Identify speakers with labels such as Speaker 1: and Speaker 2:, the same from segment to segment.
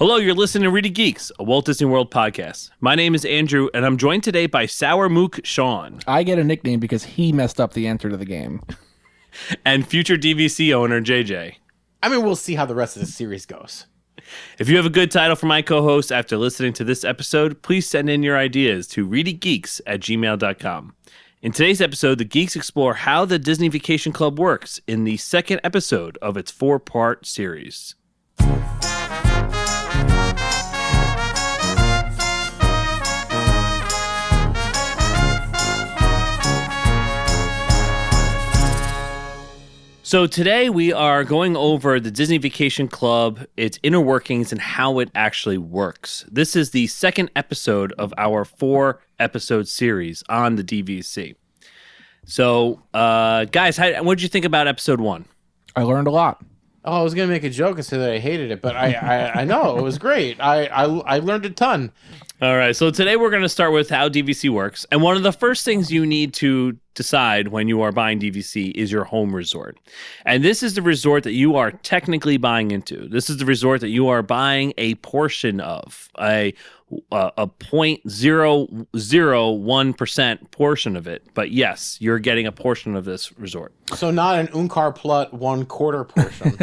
Speaker 1: Hello, you're listening to ReedyGeeks, a Walt Disney World podcast. My name is Andrew, and I'm joined today by Sour Mook Sean.
Speaker 2: I get a nickname because he messed up the answer to the game.
Speaker 1: And future DVC owner, JJ.
Speaker 3: I mean, we'll see how the rest of the series goes.
Speaker 1: If you have a good title for my co-host after listening to this episode, please send in your ideas to ReedyGeeks@gmail.com. In today's episode, the Geeks explore how the Disney Vacation Club works in the second episode of its 4-part series. So today we are going over the Disney Vacation Club, its inner workings, and how it actually works. This is the second episode of our 4-episode series on the DVC. So, guys, what did you think about episode 1?
Speaker 2: I learned a lot.
Speaker 3: Oh, I was going to make a joke and say that I hated it, but I know, it was great. I learned a ton.
Speaker 1: All right, so today we're going to start with how DVC works. And one of the first things you need to decide when you are buying DVC is your home resort. And this is the resort that you are technically buying into. This is the resort that you are buying a portion of, a 0.001% portion of it. But yes, you're getting a portion of this resort.
Speaker 3: So not an Unkar Plut 1/4 portion.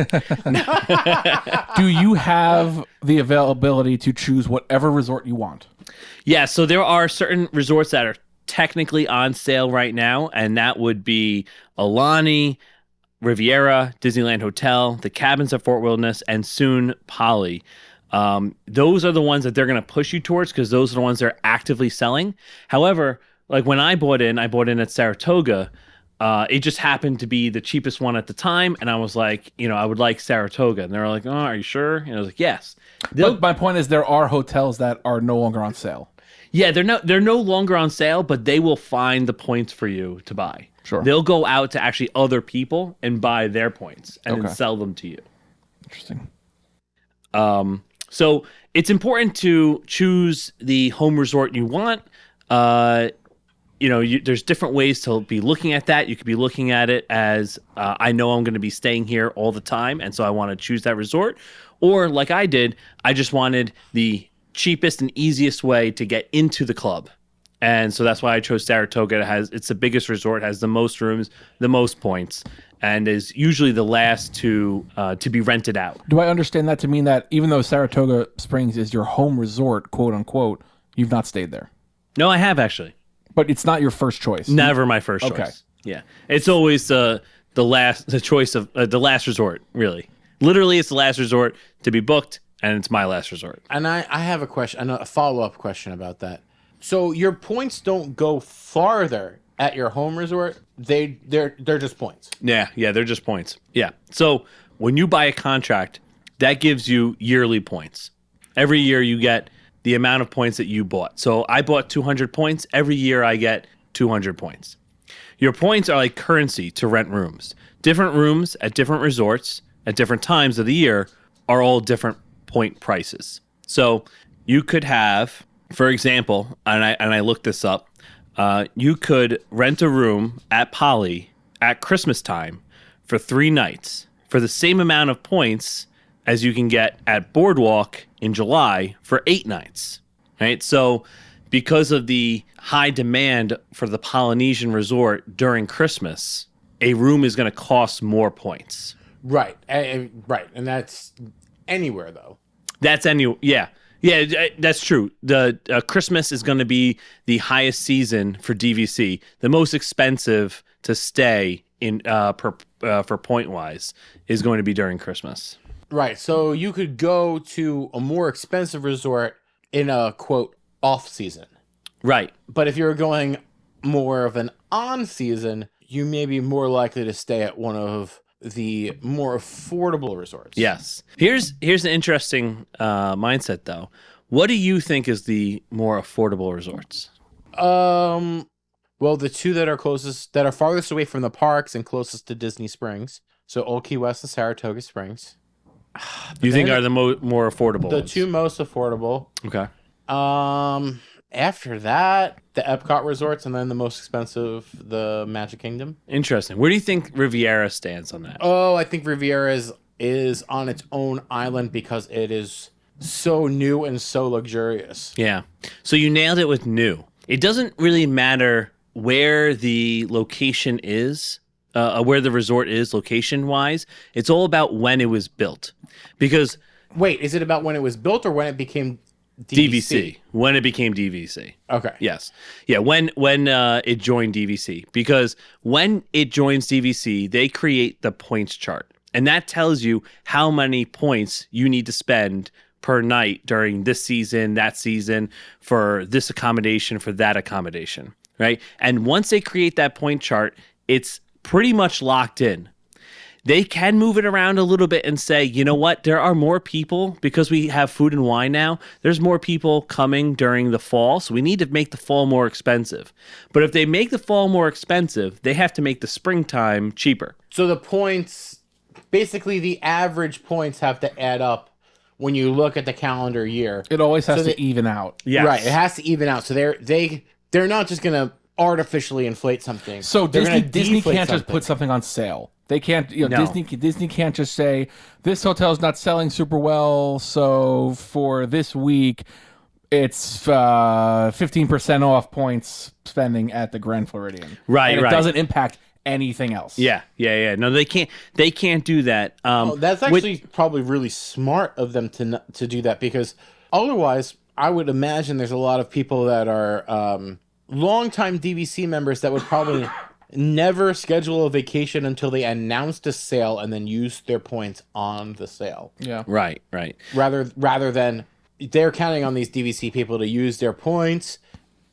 Speaker 2: Do you have the availability to choose whatever resort you want?
Speaker 1: Yeah, so there are certain resorts that are technically on sale right now, and that would be Alani, Riviera, Disneyland Hotel, the Cabins at Fort Wilderness, and soon Poly. Those are the ones that they're going to push you towards because those are the ones they're actively selling. However, like when I bought in at Saratoga. It just happened to be the cheapest one at the time, and I was like, I would like Saratoga. And they were like, oh, are you sure? And I was like, yes.
Speaker 2: But my point is there are hotels that are no longer on sale.
Speaker 1: Yeah, they're no longer on sale, but they will find the points for you to buy.
Speaker 2: Sure.
Speaker 1: They'll go out to actually other people and buy their points and then sell them to you.
Speaker 2: Interesting.
Speaker 1: So it's important to choose the home resort you want. There's different ways to be looking at that. You could be looking at it as, I know I'm going to be staying here all the time, and so I want to choose that resort. Or like I did, I just wanted the cheapest and easiest way to get into the club. And so that's why I chose Saratoga. It's the biggest resort, has the most rooms, the most points, and is usually the last to be rented out.
Speaker 2: Do I understand that to mean that even though Saratoga Springs is your home resort, quote unquote, you've not stayed there?
Speaker 1: No, I have actually.
Speaker 2: But it's not your first choice.
Speaker 1: Never my first choice. Yeah, it's always the choice of the last resort. Really, literally, it's the last resort to be booked, and it's my last resort.
Speaker 3: And I have a question, a follow-up question about that. So your points don't go farther at your home resort. They're just points.
Speaker 1: Yeah, they're just points. Yeah. So when you buy a contract, that gives you yearly points. Every year you get the amount of points that you bought. So I bought 200 points. Every year I get 200 points. Your points are like currency to rent rooms. Different rooms at different resorts at different times of the year are all different point prices. So you could have, for example, and I looked this up, you could rent a room at Poly at Christmas time for 3 nights for the same amount of points as you can get at Boardwalk in July for 8 nights, right? So because of the high demand for the Polynesian resort during Christmas, a room is going to cost more points.
Speaker 3: Right. Right. And that's anywhere, though.
Speaker 1: That's yeah, that's true. The Christmas is going to be the highest season for DVC. The most expensive to stay in for point-wise is going to be during Christmas.
Speaker 3: Right, so you could go to a more expensive resort in a, quote, off-season.
Speaker 1: Right.
Speaker 3: But if you're going more of an on-season, you may be more likely to stay at one of the more affordable resorts.
Speaker 1: Yes. Here's an interesting mindset, though. What do you think is the more affordable resorts?
Speaker 3: Well, the two that are farthest away from the parks and closest to Disney Springs. So Old Key West and Saratoga Springs.
Speaker 1: You think are the more affordable
Speaker 3: The
Speaker 1: ones?
Speaker 3: 2 most affordable.
Speaker 1: Okay.
Speaker 3: After that, the Epcot resorts, and then the most expensive, the Magic Kingdom.
Speaker 1: Interesting. Where do you think Riviera stands on that?
Speaker 3: Oh, I think Riviera is on its own island because it is so new and so luxurious.
Speaker 1: Yeah. So you nailed it with new. It doesn't really matter where the location is, where the resort is location wise. It's all about when it was built. Because
Speaker 3: Wait, is it about when it was built or when it became DVC?
Speaker 1: when it became DVC.
Speaker 3: Okay.
Speaker 1: Yes. Yeah, when it joined DVC. Because when it joins DVC, they create the points chart. And that tells you how many points you need to spend per night during this season, that season, for this accommodation, for that accommodation, right? And once they create that point chart, it's pretty much locked in. They can move it around a little bit and say, you know what, there are more people because we have food and wine now. There's more people coming during the fall, so we need to make the fall more expensive. But if they make the fall more expensive, they have to make the springtime cheaper.
Speaker 3: So the points, basically the average points have to add up when you look at the calendar year.
Speaker 2: It always has
Speaker 3: So
Speaker 2: to even out.
Speaker 1: Yes.
Speaker 3: Right, it has to even out. So they're not just going to artificially inflate something.
Speaker 2: So
Speaker 3: They're gonna
Speaker 2: Disney
Speaker 3: deflate
Speaker 2: can't just
Speaker 3: something.
Speaker 2: put something on sale. They can't,
Speaker 1: No.
Speaker 2: Disney can't just say this hotel's not selling super well, so for this week it's 15% off points spending at the Grand Floridian.
Speaker 1: Right,
Speaker 2: and it
Speaker 1: right.
Speaker 2: doesn't impact anything else.
Speaker 1: Yeah. No, they can't. They can't do that.
Speaker 3: That's actually probably really smart of them to do that, because otherwise, I would imagine there's a lot of people that are longtime DVC members that would probably never schedule a vacation until they announced a sale and then use their points on the sale.
Speaker 2: Yeah.
Speaker 1: Right.
Speaker 3: Rather than they're counting on these DVC people to use their points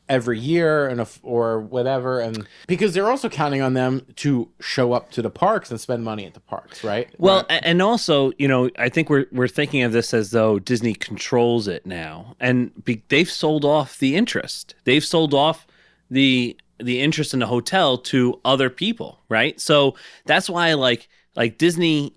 Speaker 3: every year or whatever, and because they're also counting on them to show up to the parks and spend money at the parks, right?
Speaker 1: Well, and also, I think we're thinking of this as though Disney controls it now, and they've sold off the interest. They've sold off the interest in the hotel to other people, right? So that's why, like Disney,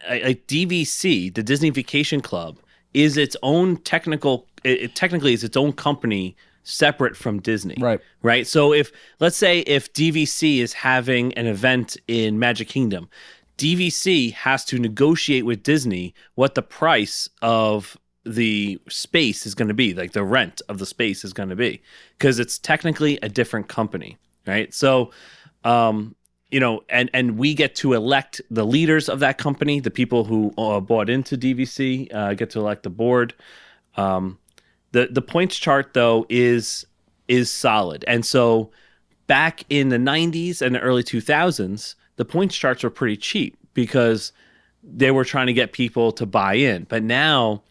Speaker 1: like DVC, the Disney Vacation Club, is its own technically is its own company, separate from Disney. Right. So let's say if DVC is having an event in Magic Kingdom, DVC has to negotiate with Disney what the price of the space is going to be, like the rent of the space is going to be, because it's technically a different company. Right. So, and we get to elect the leaders of that company, the people who bought into DVC, get to elect the board. The points chart, though, is solid. And so back in the 90s and the early 2000s, the points charts were pretty cheap because they were trying to get people to buy in. But now,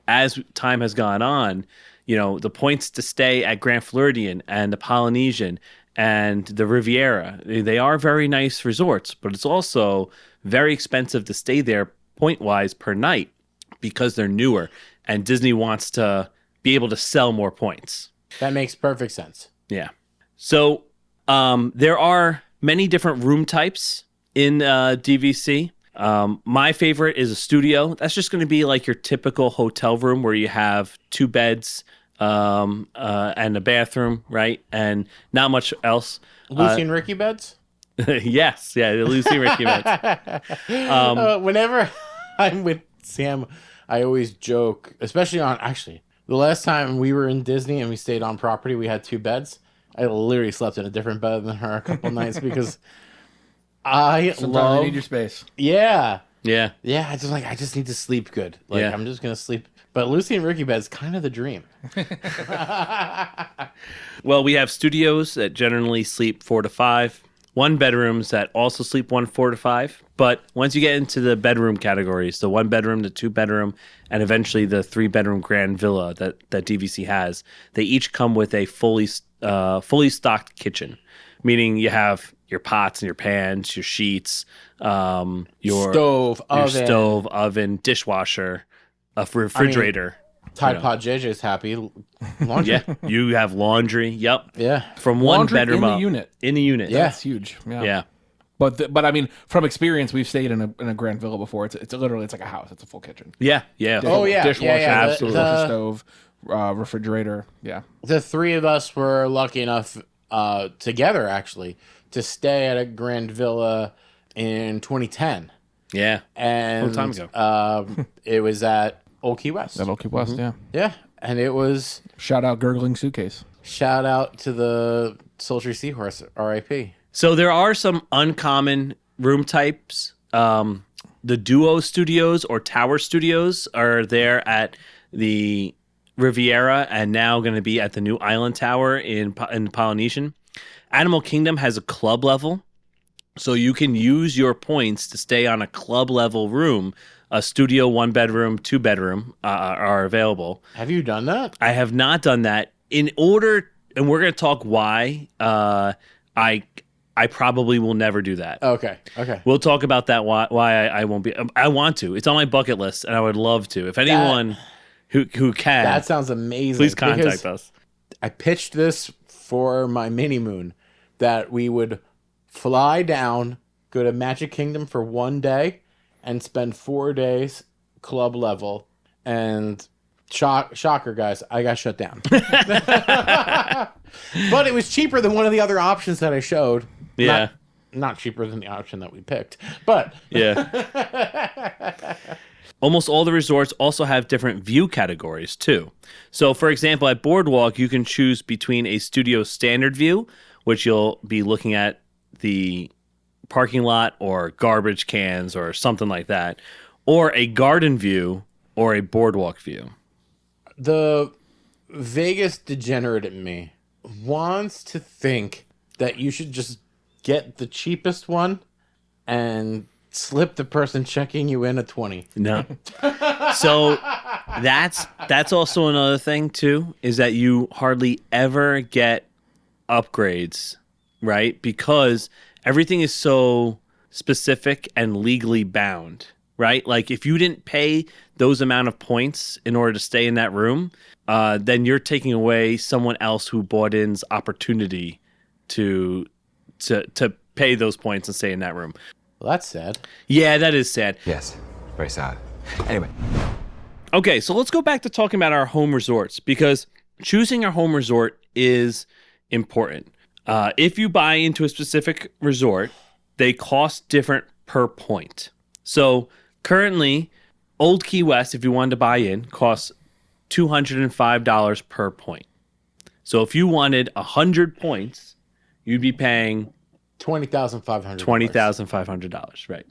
Speaker 1: as time has gone on, the points to stay at Grand Floridian and the Polynesian and the Riviera, they are very nice resorts, but it's also very expensive to stay there point-wise per night because they're newer. And Disney wants to be able to sell more points.
Speaker 3: That makes perfect sense.
Speaker 1: Yeah. So there are many different room types in DVC. My favorite is a studio. That's just going to be like your typical hotel room where you have 2 beds and a bathroom, right? And not much else.
Speaker 3: Lucy and Ricky beds?
Speaker 1: Yes. Yeah, the Lucy and Ricky beds.
Speaker 3: Whenever I'm with Sam, I always joke, especially actually, the last time we were in Disney and we stayed on property, we had 2 beds. I literally slept in a different bed than her a couple nights because
Speaker 2: Sometimes you need your space.
Speaker 3: Yeah.
Speaker 1: Yeah.
Speaker 3: Yeah, I just need to sleep good. Like,
Speaker 1: Yeah.
Speaker 3: I'm just going to sleep. But Lucy and Ricky bed's kind of the dream.
Speaker 1: Well, we have studios that generally sleep 4 to 5, 1 bedrooms that also sleep 4 to 5. But once you get into the bedroom categories, the 1 bedroom, the 2 bedroom, and eventually the 3 bedroom grand villa that DVC has, they each come with a fully stocked kitchen, meaning you have your pots and your pans, your sheets, your
Speaker 3: Stove,
Speaker 1: oven, dishwasher, a refrigerator.
Speaker 3: Tide Pod JJ's happy. Laundry.
Speaker 1: Yeah, you have laundry. Yep.
Speaker 3: Yeah.
Speaker 1: From 1
Speaker 2: Laundry
Speaker 1: bedroom
Speaker 2: in the
Speaker 1: up.
Speaker 2: unit.
Speaker 1: In the unit.
Speaker 3: Yeah.
Speaker 2: That's huge. Yeah.
Speaker 1: Yeah.
Speaker 2: But I mean, from experience, we've stayed in a Grand Villa before. It's literally like a house. It's a full kitchen.
Speaker 1: Yeah.
Speaker 3: Oh, yeah.
Speaker 2: Dishwasher,
Speaker 3: Yeah.
Speaker 1: absolutely.
Speaker 2: Stove, refrigerator. Yeah.
Speaker 3: The 3 of us were lucky enough together, actually, to stay at a Grand Villa in 2010.
Speaker 1: Yeah.
Speaker 3: And
Speaker 1: Long time ago.
Speaker 3: It was at Old Key West.
Speaker 2: That'll keep West, yeah.
Speaker 3: Yeah, and it was
Speaker 2: Shout out Gurgling Suitcase.
Speaker 3: shout out to the Sultry Seahorse, R.I.P.
Speaker 1: So there are some uncommon room types. The Duo Studios or Tower Studios are there at the Riviera and now going to be at the new Island Tower in Polynesian. Animal Kingdom has a club level, so you can use your points to stay on a club level room. A studio, 1-bedroom, 2-bedroom are available.
Speaker 3: Have you done that?
Speaker 1: I have not done that. In order, and we're going to talk why I probably will never do that.
Speaker 3: Okay.
Speaker 1: We'll talk about that. Why I won't be. I want to. It's on my bucket list, and I would love to. If anyone who can,
Speaker 3: That sounds amazing.
Speaker 1: please contact
Speaker 3: because
Speaker 1: us.
Speaker 3: I pitched this for my mini moon that we would fly down, go to Magic Kingdom for 1 day, and spend 4 days club level. And shocker, guys, I got shut down. But it was cheaper than one of the other options that I showed.
Speaker 1: Yeah.
Speaker 3: Not cheaper than the option that we picked, but
Speaker 1: Yeah. Almost all the resorts also have different view categories too. So, for example, at Boardwalk, you can choose between a studio standard view, which you'll be looking at the parking lot or garbage cans or something like that, or a garden view or a boardwalk view.
Speaker 3: the Vegas degenerate in me wants to think that you should just get the cheapest one and slip the person checking you in a 20.
Speaker 1: No. So that's also another thing too, is that you hardly ever get upgrades, right? Because everything is so specific and legally bound, right? Like if you didn't pay those amount of points in order to stay in that room, then you're taking away someone else who bought in's opportunity to pay those points and stay in that room.
Speaker 3: Well, that's sad.
Speaker 1: Yeah, that is sad.
Speaker 4: Yes, very sad. Anyway.
Speaker 1: Okay, so let's go back to talking about our home resorts, because choosing our home resort is important. If you buy into a specific resort, they cost different per point. So currently, Old Key West, if you wanted to buy in, costs $205 per point. So if you wanted 100 points, you'd be paying
Speaker 3: $20,500.
Speaker 1: $20,500, right?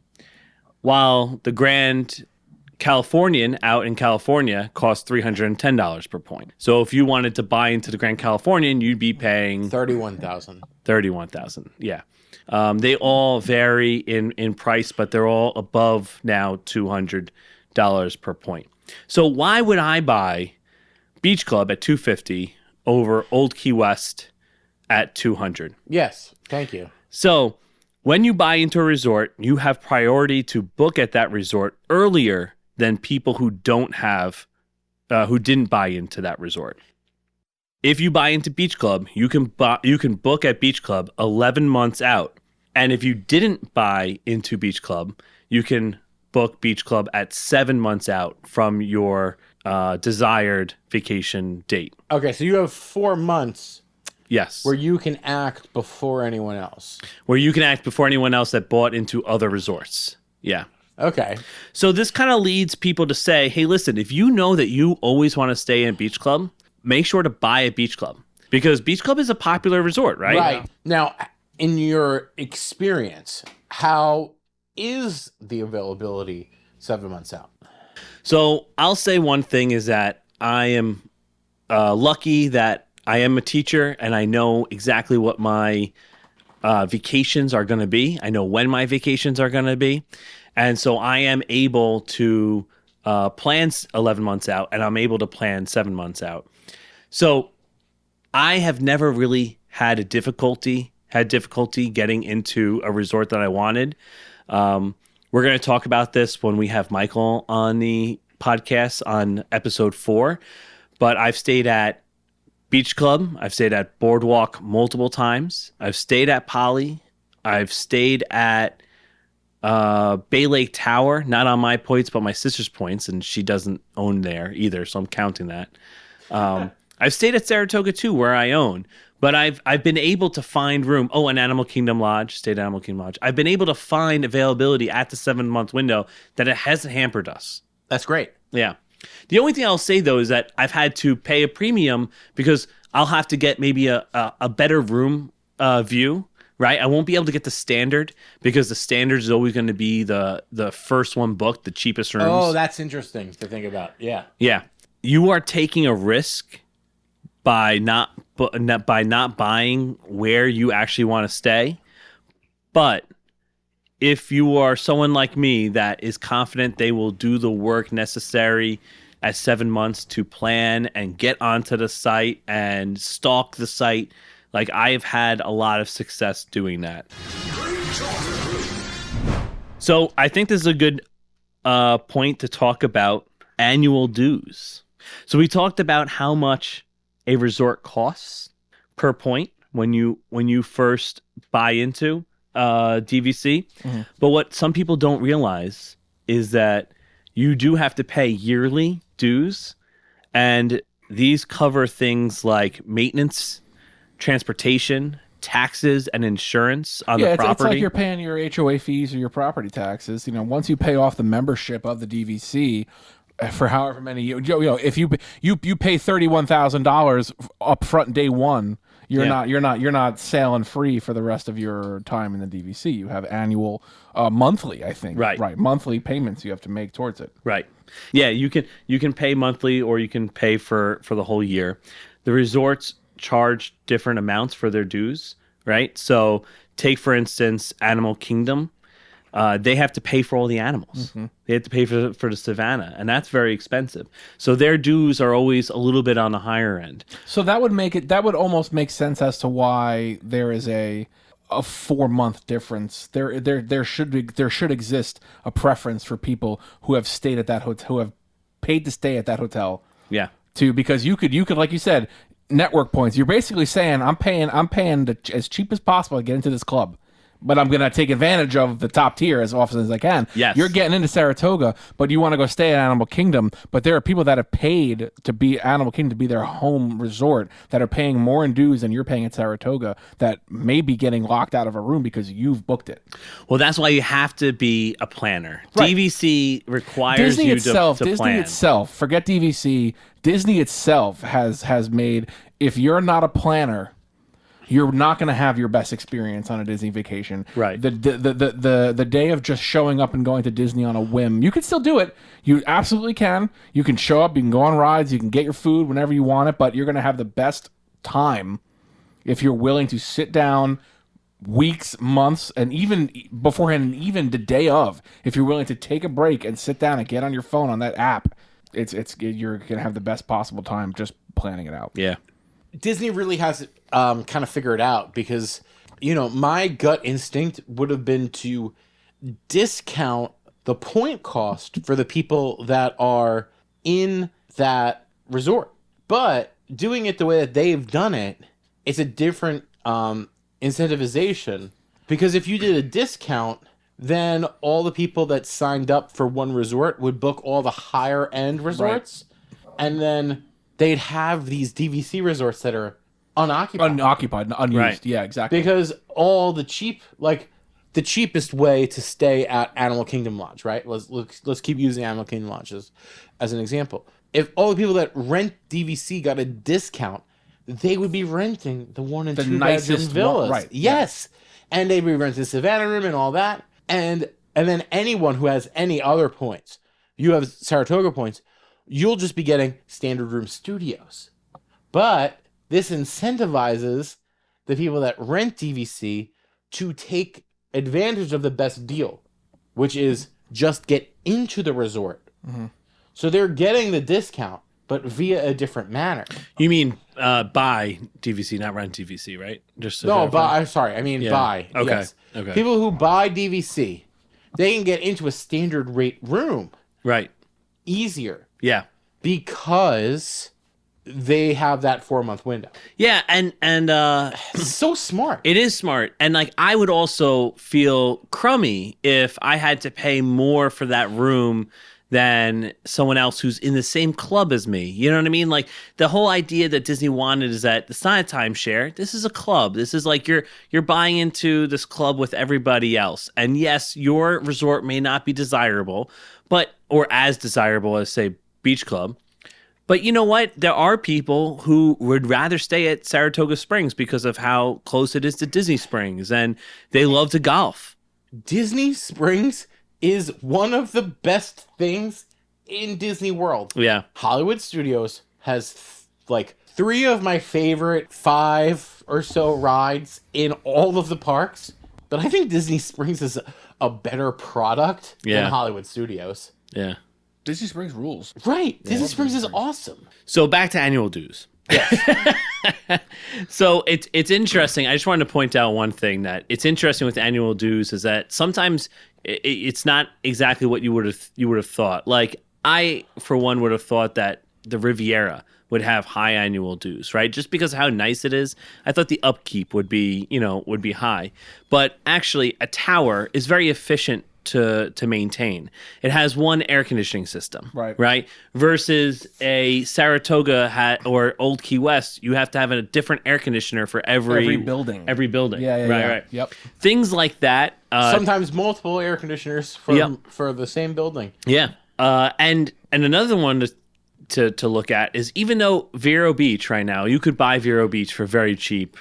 Speaker 1: While the Grand Californian out in California costs $310 per point. So if you wanted to buy into the Grand Californian, you'd be paying
Speaker 3: $31,000.
Speaker 1: $31,000. Yeah. They all vary in price, but they're all above now $200 per point. So why would I buy Beach Club at $250 over Old Key West at $200?
Speaker 3: Yes, thank you.
Speaker 1: So when you buy into a resort, you have priority to book at that resort earlier than people who don't have, who didn't buy into that resort. If you buy into Beach Club, you can book at Beach Club 11 months out. And if you didn't buy into Beach Club, you can book Beach Club at 7 months out from your desired vacation date.
Speaker 3: Okay, so you have 4 months
Speaker 1: Yes.
Speaker 3: where you can act before anyone else.
Speaker 1: Where you can act before anyone else that bought into other resorts. Yeah.
Speaker 3: Okay.
Speaker 1: So this kind of leads people to say, hey, listen, if you know that you always want to stay in Beach Club, make sure to buy a Beach Club, because Beach Club is a popular resort, right?
Speaker 3: Right. Now, in your experience, how is the availability 7 months out?
Speaker 1: So I'll say one thing is that I am lucky that I am a teacher and I know exactly what my vacations are going to be. I know when my vacations are going to be. And so I am able to plan 11 months out, and I'm able to plan 7 months out. So I have never really had difficulty getting into a resort that I wanted. We're going to talk about this when we have Michael on the podcast on episode 4. But I've stayed at Beach Club. I've stayed at Boardwalk multiple times. I've stayed at Poly. I've stayed at Bay Lake Tower, not on my points, but my sister's points, and she doesn't own there either, so I'm counting that. I've stayed at Saratoga too, where I own, but I've been able to find room. Oh, and Animal Kingdom Lodge, stayed at Animal Kingdom Lodge. I've been able to find availability at the 7 month window that it hasn't hampered us.
Speaker 3: That's great.
Speaker 1: Yeah. The only thing I'll say though is that I've had to pay a premium because I'll have to get maybe a better room view, right? I won't be able to get the standard because the standard is always going to be the first one booked, the cheapest rooms.
Speaker 3: Oh, that's interesting to think about. Yeah.
Speaker 1: Yeah. You are taking a risk by not buying where you actually want to stay. But if you are someone like me that is confident they will do the work necessary at 7 months to plan and get onto the site and stalk the site, like I've had a lot of success doing that. So I think this is a good point to talk about annual dues. So we talked about how much a resort costs per point when you first buy into DVC. Mm-hmm. But what some people don't realize is that you do have to pay yearly dues, and these cover things like maintenance, transportation, taxes, and insurance on the property.
Speaker 2: It's like you're paying your HOA fees or your property taxes. You know, once you pay off the membership of the DVC for however many years, if you pay $31,000 up front day one, you're not sailing free for the rest of your time in the DVC. You have annual, monthly, I think. Right. Monthly payments you have to make towards it.
Speaker 1: Right. Yeah, you can pay monthly or you can pay for the whole year. The resorts charge different amounts for their dues, right? So take, for instance, Animal Kingdom. They have to pay for all the animals. Mm-hmm. They have to pay for the savannah, and that's very expensive. So their dues are always a little bit on the higher end.
Speaker 2: So that would almost make sense as to why there is a 4-month difference. There should exist a preference for people who have stayed at that hotel, who have paid to stay at that hotel.
Speaker 1: Yeah.
Speaker 2: Because you could like you said, network points. You're basically saying I'm paying as cheap as possible to get into this club, but I'm going to take advantage of the top tier as often as I can.
Speaker 1: Yes.
Speaker 2: You're getting into Saratoga, but you want to go stay at Animal Kingdom, but there are people that have paid to be Animal Kingdom to be their home resort that are paying more in dues than you're paying at Saratoga that may be getting locked out of a room because you've booked it.
Speaker 1: Well, that's why you have to be a planner.
Speaker 2: Right.
Speaker 1: DVC requires
Speaker 2: Disney
Speaker 1: you
Speaker 2: itself,
Speaker 1: to
Speaker 2: Disney
Speaker 1: plan.
Speaker 2: itself, forget DVC, Disney itself has made, if you're not a planner, you're not going to have your best experience on a Disney vacation.
Speaker 1: Right.
Speaker 2: The day of just showing up and going to Disney on a whim, you can still do it. You absolutely can. You can show up, you can go on rides, you can get your food whenever you want it, but you're going to have the best time if you're willing to sit down weeks, months, and even beforehand, and even the day of, if you're willing to take a break and sit down and get on your phone on that app, you're going to have the best possible time just planning it out.
Speaker 1: Yeah.
Speaker 3: Disney really has it kind of figured out because, my gut instinct would have been to discount the point cost for the people that are in that resort. But doing it the way that they've done it, it's a different incentivization, because if you did a discount, then all the people that signed up for one resort would book all the higher end resorts, right. And then they'd have these DVC resorts that are unoccupied, unused.
Speaker 2: Right. Yeah, exactly.
Speaker 3: Because all the cheapest way to stay at Animal Kingdom Lodge, right? Let's keep using Animal Kingdom Lodge as an example. If all the people that rent DVC got a discount, they would be renting the 1 and 2 bedroom villas,
Speaker 2: right?
Speaker 3: Yes, yeah. And they'd be renting the Savannah room and all that, and then anyone who has any other points, you have Saratoga points, you'll just be getting standard room studios. But this incentivizes the people that rent DVC to take advantage of the best deal, which is just get into the resort. Mm-hmm. So they're getting the discount, but via a different manner.
Speaker 1: You mean buy DVC, not rent DVC, right? Just
Speaker 3: buy. Sorry, I mean buy.
Speaker 1: Okay.
Speaker 3: Yes.
Speaker 1: Okay.
Speaker 3: People who buy DVC, they can get into a standard rate room,
Speaker 1: right?
Speaker 3: Easier.
Speaker 1: Yeah,
Speaker 3: because they have that 4-month window.
Speaker 1: Yeah, and
Speaker 3: it's so smart.
Speaker 1: It is smart, and like I would also feel crummy if I had to pay more for that room than someone else who's in the same club as me. You know what I mean? Like the whole idea that Disney wanted is that it's not a timeshare. This is a club. This is like you're buying into this club with everybody else. And yes, your resort may not be desirable, or as desirable as say Beach Club. But you know what? There are people who would rather stay at Saratoga Springs because of how close it is to Disney Springs, and they love to golf.
Speaker 3: Disney Springs is one of the best things in Disney World.
Speaker 1: Yeah.
Speaker 3: Hollywood Studios has like 3 of my favorite 5 or so rides in all of the parks, but I think Disney Springs is a better product than Hollywood Studios.
Speaker 1: Yeah.
Speaker 2: Disney Springs rules.
Speaker 3: Right. Disney Springs is awesome.
Speaker 1: So back to annual dues. So it's interesting. I just wanted to point out one thing that it's interesting with annual dues is that sometimes it's not exactly what you would have thought. Like I, for one, would have thought that the Riviera would have high annual dues, right? Just because of how nice it is. I thought the upkeep would be high. But actually, a tower is very efficient to maintain. It has one air conditioning system, right? Versus a Saratoga or Old Key West, you have to have a different air conditioner for every building.
Speaker 2: Yeah.
Speaker 1: Right.
Speaker 2: Yep.
Speaker 1: Things like that.
Speaker 3: Sometimes multiple air conditioners for the same building.
Speaker 1: Yeah. And another one to look at is even though Vero Beach right now, you could buy Vero Beach for very cheap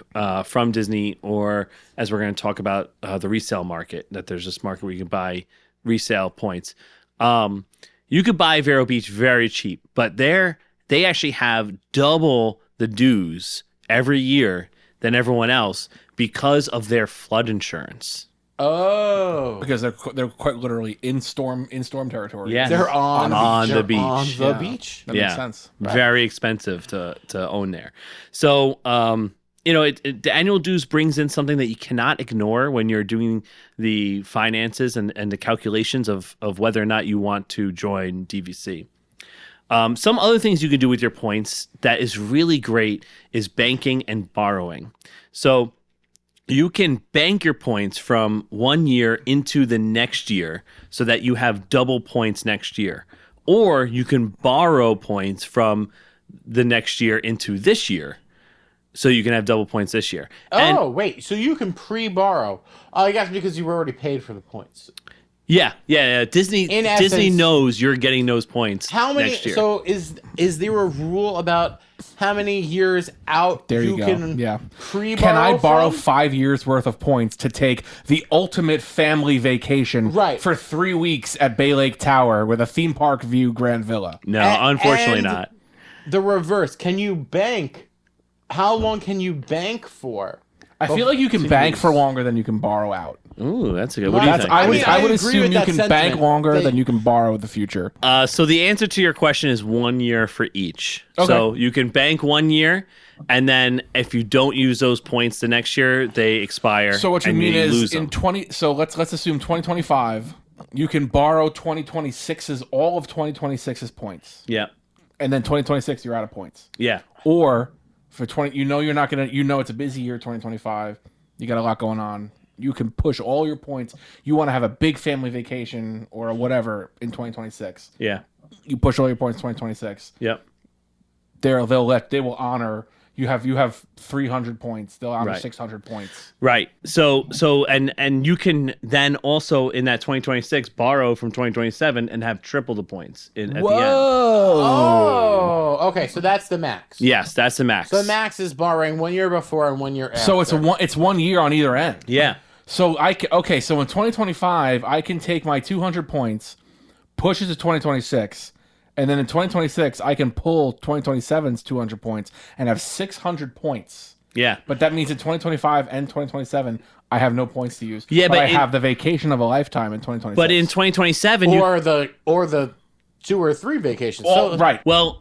Speaker 1: from Disney, or as we're going to talk about the resale market, that there's this market where you can buy resale points. You could buy Vero Beach very cheap, but they actually have double the dues every year than everyone else because of their flood insurance.
Speaker 3: Oh,
Speaker 2: because they're quite literally in storm territory.
Speaker 1: Yeah,
Speaker 3: they're on the beach.
Speaker 2: On
Speaker 3: the beach.
Speaker 2: That makes sense.
Speaker 1: Right. Very expensive to own there. So, the annual dues brings in something that you cannot ignore when you're doing the finances and the calculations of whether or not you want to join DVC. Some other things you can do with your points that is really great is banking and borrowing. So you can bank your points from 1 year into the next year so that you have double points next year. Or you can borrow points from the next year into this year so you can have double points this year.
Speaker 3: Wait. So you can pre-borrow. I guess because you already paid for the points.
Speaker 1: Yeah. Disney knows you're getting those points next year.
Speaker 3: So is there a rule about how many years out you can pre-borrow?
Speaker 2: Can I borrow 5 years worth of points to take the ultimate family vacation for 3 weeks at Bay Lake Tower with a theme park view Grand Villa?
Speaker 1: No, unfortunately not.
Speaker 3: The reverse. Can you bank? How long can you bank for?
Speaker 2: I feel like you can bank for longer than you can borrow out.
Speaker 1: Ooh, that's a good. What do you think?
Speaker 2: I would assume you can bank longer than you can borrow in the future.
Speaker 1: So the answer to your question is 1 year for each. Okay. So you can bank 1 year, and then if you don't use those points the next year, they expire.
Speaker 2: So what you mean is in 20. So let's assume 2025. You can borrow 2026's all of 2026's points.
Speaker 1: Yeah.
Speaker 2: And then 2026 you're out of points.
Speaker 1: Yeah.
Speaker 2: Or for 20, you're not gonna. It's a busy year. 2025. You got a lot going on. You can push all your points. You want to have a big family vacation or whatever in 2026.
Speaker 1: Yeah.
Speaker 2: You push all your points 2026.
Speaker 1: Yep.
Speaker 2: They will honor you have 300 points. They'll honor 600 points.
Speaker 1: Right. So and you can then also in that 2026 borrow from 2027 and have triple the points at the end.
Speaker 3: Oh, okay. So that's the max.
Speaker 1: Yes, that's the max.
Speaker 3: So the max is borrowing 1 year before and 1 year after.
Speaker 2: So it's 1 year on either end.
Speaker 1: Yeah.
Speaker 2: So so in 2025 I can take my 200 points, push it to 2026. And then in 2026, I can pull 2027's 200 points and have 600 points.
Speaker 1: Yeah.
Speaker 2: But that means in 2025 and 2027, I have no points to use.
Speaker 1: Yeah, but
Speaker 2: I have the vacation of a lifetime in 2026.
Speaker 1: But in 2027,
Speaker 3: or the 2 or 3 vacations.
Speaker 2: Right.
Speaker 1: Well,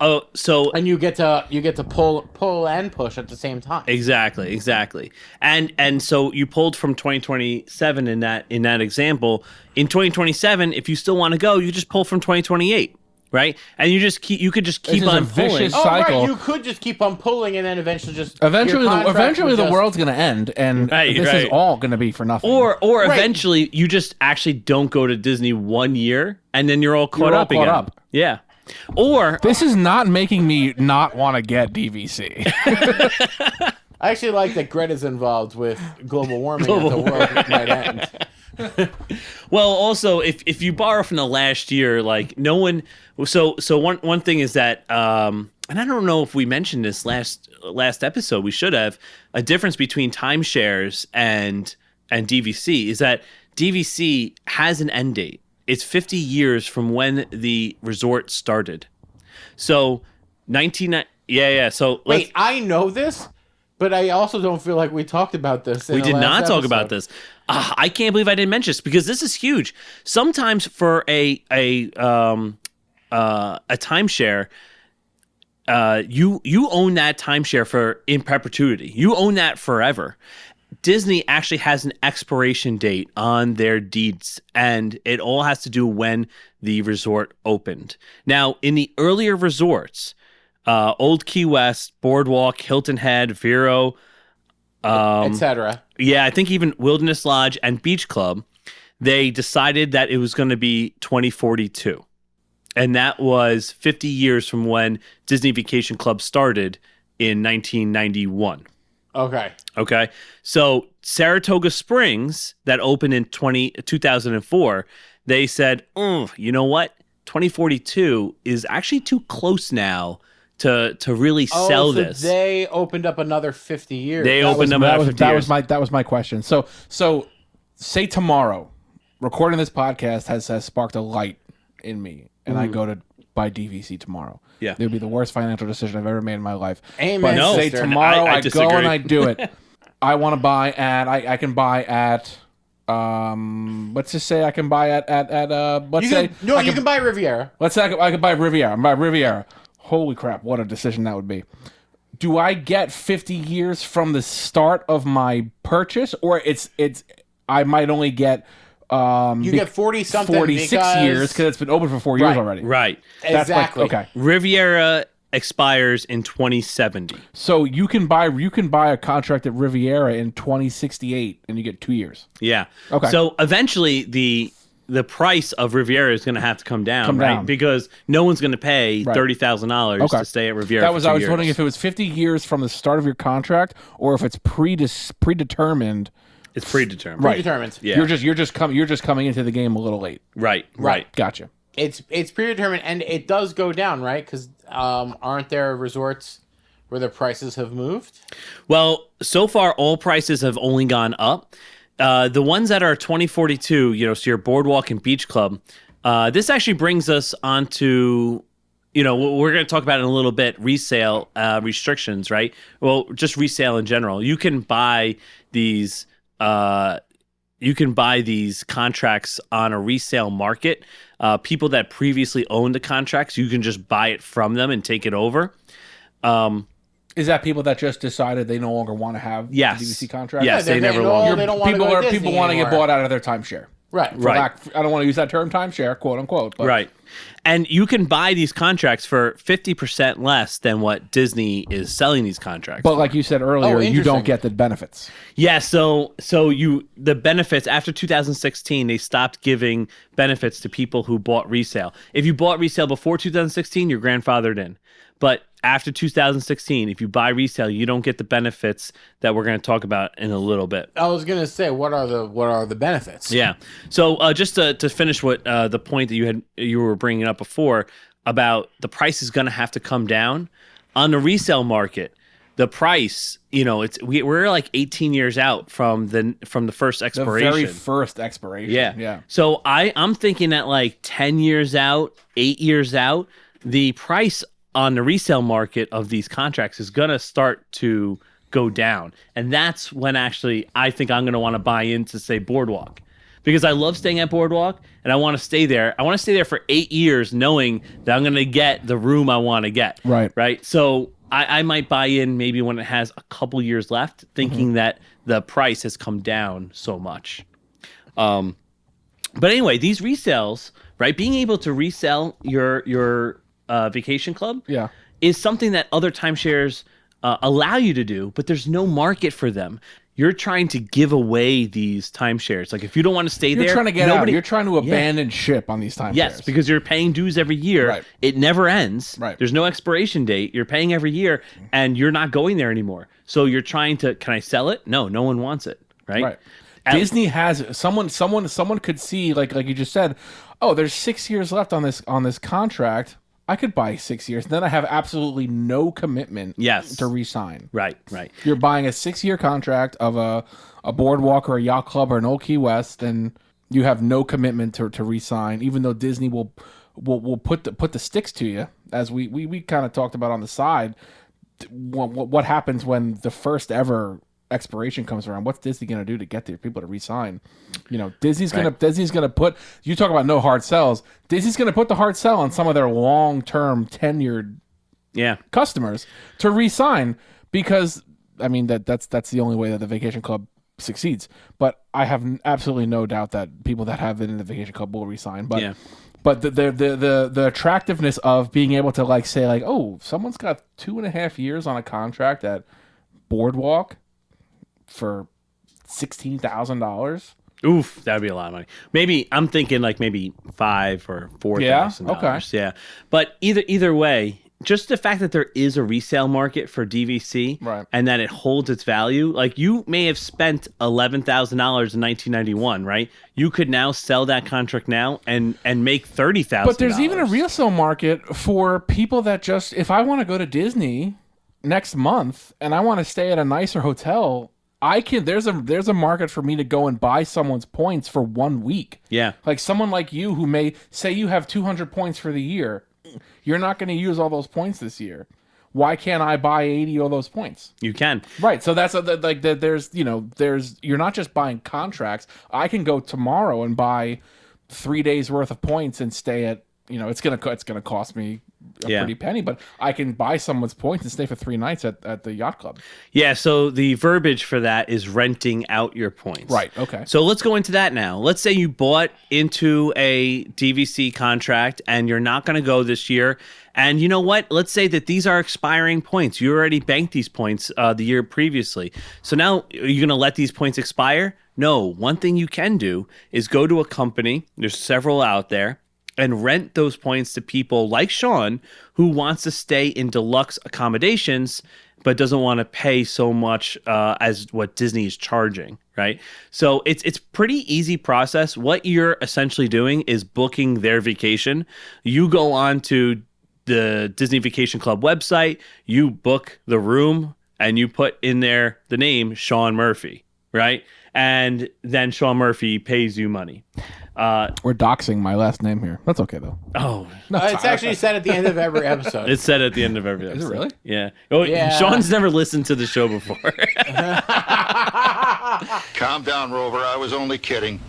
Speaker 3: and you get to pull and push at the same time.
Speaker 1: Exactly. And so you pulled from 2027 in that example. In 2027, if you still want to go, you just pull from 2028. Right, and you could just keep on pulling.
Speaker 2: Cycle.
Speaker 3: Right. You could just keep on pulling, and then eventually
Speaker 2: the world's going to end, and this is all going to be for nothing.
Speaker 1: Or eventually, you just actually don't go to Disney 1 year, and then you're all caught up again. Yeah. Or
Speaker 2: this is not making me not want to get DVC.
Speaker 3: I actually like that Greta's involved with global warming and the world might end.
Speaker 1: Well, also, if you borrow from the last year, like no one. So one thing is that, and I don't know if we mentioned this last episode. We should have. A difference between timeshares and DVC is that DVC has an end date. It's 50 years from when the resort started. So 19. Yeah. So
Speaker 3: wait, I know this, but I also don't feel like we talked about this.
Speaker 1: We did not talk about this. I can't believe I didn't mention this because this is huge. Sometimes for a timeshare, you own that timeshare in perpetuity. You own that forever. Disney actually has an expiration date on their deeds, and it all has to do when the resort opened. Now, in the earlier resorts, Old Key West, Boardwalk, Hilton Head, Vero,
Speaker 3: etc.
Speaker 1: Yeah, I think even Wilderness Lodge and Beach Club, they decided that it was going to be 2042. And that was 50 years from when Disney Vacation Club started in 1991. Okay. So Saratoga Springs, that opened in 2004, they said, you know what? 2042 is actually too close now to really sell this.
Speaker 3: They opened up another 50 years.
Speaker 2: That was my question. So say tomorrow, recording this podcast has sparked a light in me, and I go to buy DVC tomorrow.
Speaker 1: Yeah.
Speaker 2: It would be the worst financial decision I've ever made in my life.
Speaker 3: Amen.
Speaker 2: But
Speaker 1: No,
Speaker 2: say
Speaker 3: sister.
Speaker 2: tomorrow
Speaker 1: I
Speaker 2: I
Speaker 1: disagree.
Speaker 2: go and I do it. I want to buy at I can buy at let's just say I can buy at let's say
Speaker 3: you can buy Riviera.
Speaker 2: let's say I could buy Riviera. I can buy Riviera. Holy crap, what a decision that would be. Do I get 50 years from the start of my purchase, or it's I might only get
Speaker 3: You get 40-something
Speaker 2: 46 years because it's been open for 4 years
Speaker 3: Right.
Speaker 2: already.
Speaker 1: Right.
Speaker 2: That's
Speaker 3: Exactly.
Speaker 2: okay.
Speaker 1: Riviera expires in 2070.
Speaker 2: So you can buy a contract at Riviera in 2068 and you get 2 years.
Speaker 1: Yeah.
Speaker 2: Okay.
Speaker 1: So eventually the price of Riviera is going to have to come down, right?
Speaker 2: down.
Speaker 1: Because no one's going to pay
Speaker 2: Right.
Speaker 1: $30,000
Speaker 2: Okay.
Speaker 1: to stay at Riviera.
Speaker 2: I
Speaker 1: for
Speaker 2: was
Speaker 1: 2
Speaker 2: wondering
Speaker 1: years.
Speaker 2: if it was 50 years from the start of your contract or if it's predetermined.
Speaker 1: It's predetermined.
Speaker 2: Right.
Speaker 3: Predetermined.
Speaker 1: Yeah.
Speaker 2: You're just coming into the game a little late.
Speaker 1: Right.
Speaker 2: Gotcha.
Speaker 3: It's predetermined, and it does go down, right? Because aren't there resorts where the prices have moved?
Speaker 1: Well, so far all prices have only gone up. The ones that are 2042, so your Boardwalk and Beach Club, this actually brings us onto, we're going to talk about in a little bit, resale restrictions, right? Well, just resale in general. You can buy these contracts on a resale market. People that previously owned the contracts, you can just buy it from them and take it over.
Speaker 2: Is that people that just decided they no longer want to have
Speaker 1: Yes.
Speaker 2: the DVC contract?
Speaker 1: Yes,
Speaker 3: Yeah,
Speaker 1: they
Speaker 3: they're
Speaker 1: never
Speaker 3: getting
Speaker 1: longer.
Speaker 3: old, they don't want to
Speaker 2: People
Speaker 3: go to
Speaker 2: are
Speaker 3: Disney
Speaker 2: people want to get
Speaker 3: anymore.
Speaker 2: bought out of their timeshare.
Speaker 3: Right.
Speaker 1: Right.
Speaker 2: I don't want to use that term timeshare, quote unquote. But
Speaker 1: Right. And you can buy these contracts for 50% less than what Disney is selling these contracts.
Speaker 2: But like you said earlier, you
Speaker 3: interesting.
Speaker 2: don't get the benefits.
Speaker 1: Yeah, so the benefits after 2016, they stopped giving benefits to people who bought resale. If you bought resale before 2016, you're grandfathered in. But after 2016, if you buy resale, you don't get the benefits that we're going to talk about in a little bit.
Speaker 3: I was gonna say, what are the benefits?
Speaker 1: Yeah. So just to finish what the point that you were bringing up before about the price is going to have to come down on the resale market. The price, we're like 18 years out from the first
Speaker 2: The
Speaker 1: expiration.
Speaker 2: very first expiration. Yeah.
Speaker 1: So I'm thinking that like 10 years out, 8 years out, the price on the resale market of these contracts is going to start to go down. And that's when actually I think I'm going to want to buy into, say, Boardwalk. Because I love staying at Boardwalk and I want to stay there. I want to stay there for 8 years knowing that I'm going to get the room I want to get.
Speaker 2: Right.
Speaker 1: Right. So I might buy in maybe when it has a couple years left, thinking that the price has come down so much. But anyway, these resales, right? Being able to resell your vacation club
Speaker 2: Yeah.
Speaker 1: is something that other timeshares allow you to do, but there's no market for them. You're trying to give away these timeshares. Like if you don't want to stay
Speaker 2: You're
Speaker 1: there,
Speaker 2: trying to get out. You're trying to abandon ship on these timeshares.
Speaker 1: Yes, because you're paying dues every year.
Speaker 2: Right.
Speaker 1: It never ends.
Speaker 2: Right.
Speaker 1: There's no expiration date. You're paying every year, and you're not going there anymore. So you're trying to, can I sell it? No one wants it. Right.
Speaker 2: Right. Disney has someone could see like you just said, oh, there's 6 years left on this contract. I could buy 6 years. Then I have absolutely no commitment to re-sign.
Speaker 1: Right.
Speaker 2: You're buying a 6-year contract of a boardwalk or a yacht club or an Old Key West, and you have no commitment to re-sign, even though Disney will put the sticks to you, as we kind of talked about on the side. What happens when the first ever expiration comes around? What's Disney going to do to get their people to re-sign? Disney's going to put, you talk about no hard sells, Disney's going to put the hard sell on some of their long-term tenured customers to re-sign, because I mean that's the only way that the vacation club succeeds. But I have absolutely no doubt that people that have been in the vacation club will re-sign. But the attractiveness of being able to like say like, oh, someone's got 2.5 years on a contract at Boardwalk for $16,000.
Speaker 1: Oof, that'd be a lot of money. Maybe I'm thinking like maybe $5,000 or $4,000.
Speaker 2: Okay.
Speaker 1: Yeah, but either way, just the fact that there is a resale market for DVC,
Speaker 2: right,
Speaker 1: and that it holds its value. Like, you may have spent $11,000 in 1991, right? You could now sell that contract now and make $30,000.
Speaker 2: But there's even a resale market for people that just, if I want to go to Disney next month and I want to stay at a nicer hotel, I can. There's a market for me to go and buy someone's points for 1 week.
Speaker 1: Yeah,
Speaker 2: like someone like you who may say you have 200 points for the year. You're not going to use all those points this year. Why can't I buy 80 of those points?
Speaker 1: You can.
Speaker 2: Right. So that's there's you're not just buying contracts. I can go tomorrow and buy 3 days worth of points and stay at, it's gonna cost me a pretty penny, but I can buy someone's points and stay for 3 nights at the yacht club.
Speaker 1: Yeah, so the verbiage for that is renting out your points.
Speaker 2: Right, okay.
Speaker 1: So let's go into that now. Let's say you bought into a DVC contract and you're not going to go this year. And you know what? Let's say that these are expiring points. You already banked these points the year previously. So now, are you going to let these points expire? No. One thing you can do is go to a company. There's several out there. And rent those points to people like Sean, who wants to stay in deluxe accommodations but doesn't want to pay so much as what Disney is charging, right? So it's pretty easy process. What you're essentially doing is booking their vacation. You go on to the Disney Vacation Club website, you book the room, and you put in there the name Sean Murphy, right? And then Sean Murphy pays you money.
Speaker 2: We're doxing my last name here. That's okay though.
Speaker 1: Oh,
Speaker 3: no, it's actually said at the end of every episode.
Speaker 1: It's said at the end of every episode.
Speaker 2: Is it really?
Speaker 1: Yeah. Oh, yeah. Sean's never listened to the show before.
Speaker 5: Calm down, Rover. I was only kidding.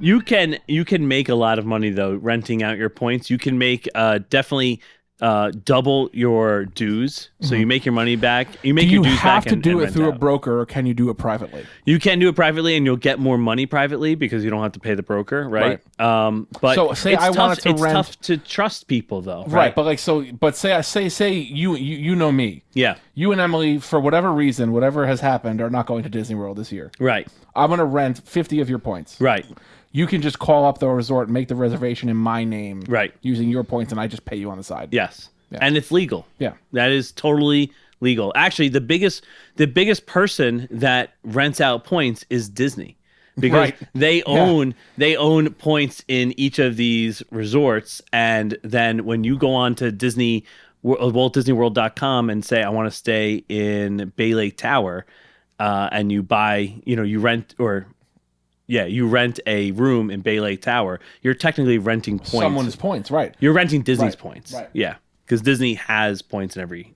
Speaker 1: You can make a lot of money though renting out your points. You can make definitely double your dues, so you make your money back. You make your dues back.
Speaker 2: Do you have to do it through a broker, or can you do it privately?
Speaker 1: You can do it privately, and you'll get more money privately because you don't have to pay the broker, right? But
Speaker 2: so say I wanted to rent.
Speaker 1: It's tough to trust people, though,
Speaker 2: right? But say you know me.
Speaker 1: Yeah.
Speaker 2: You and Emily, for whatever reason, whatever has happened, are not going to Disney World this year.
Speaker 1: Right.
Speaker 2: I'm going to rent 50 of your points.
Speaker 1: Right.
Speaker 2: You can just call up the resort and make the reservation in my name,
Speaker 1: right,
Speaker 2: using your points, and I just pay you on the side.
Speaker 1: Yes, and it's legal.
Speaker 2: Yeah,
Speaker 1: that is totally legal. Actually, the biggest person that rents out points is Disney, because they own points in each of these resorts, and then when you go on to WaltDisneyWorld.com and say I want to stay in Bay Lake Tower, and you buy, you rent you rent a room in Bay Lake Tower, you're technically renting points.
Speaker 2: Someone's points, right?
Speaker 1: You're renting Disney's points.
Speaker 2: Right.
Speaker 1: Yeah, because Disney has points in every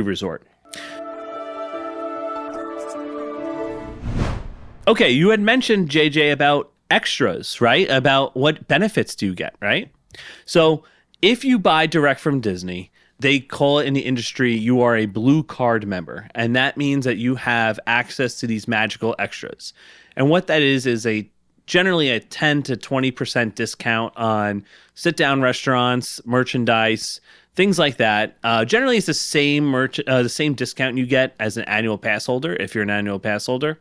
Speaker 1: resort. Okay, you had mentioned, JJ, about extras, right? About what benefits do you get, right? So if you buy direct from Disney, they call it in the industry, you are a blue card member. And that means that you have access to these magical extras. And what that is generally a 10 to 20% discount on sit-down restaurants, merchandise, things like that. Generally, it's the same discount you get as an annual pass holder if you're an annual pass holder.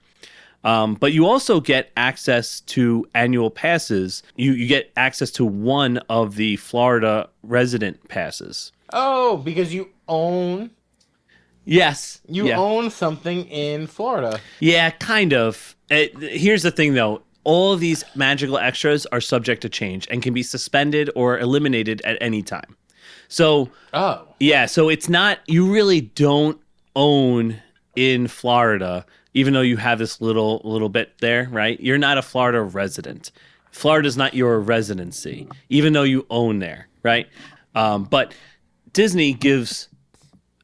Speaker 1: But you also get access to annual passes. You get access to one of the Florida resident passes.
Speaker 3: Oh, because you own...
Speaker 1: Yes.
Speaker 3: You own something in Florida.
Speaker 1: Yeah, kind of. Here's the thing, though. All of these magical extras are subject to change and can be suspended or eliminated at any time. So, yeah, so it's not, you really don't own in Florida, even though you have this little bit there, right? You're not a Florida resident. Florida's not your residency, even though you own there, right? But Disney gives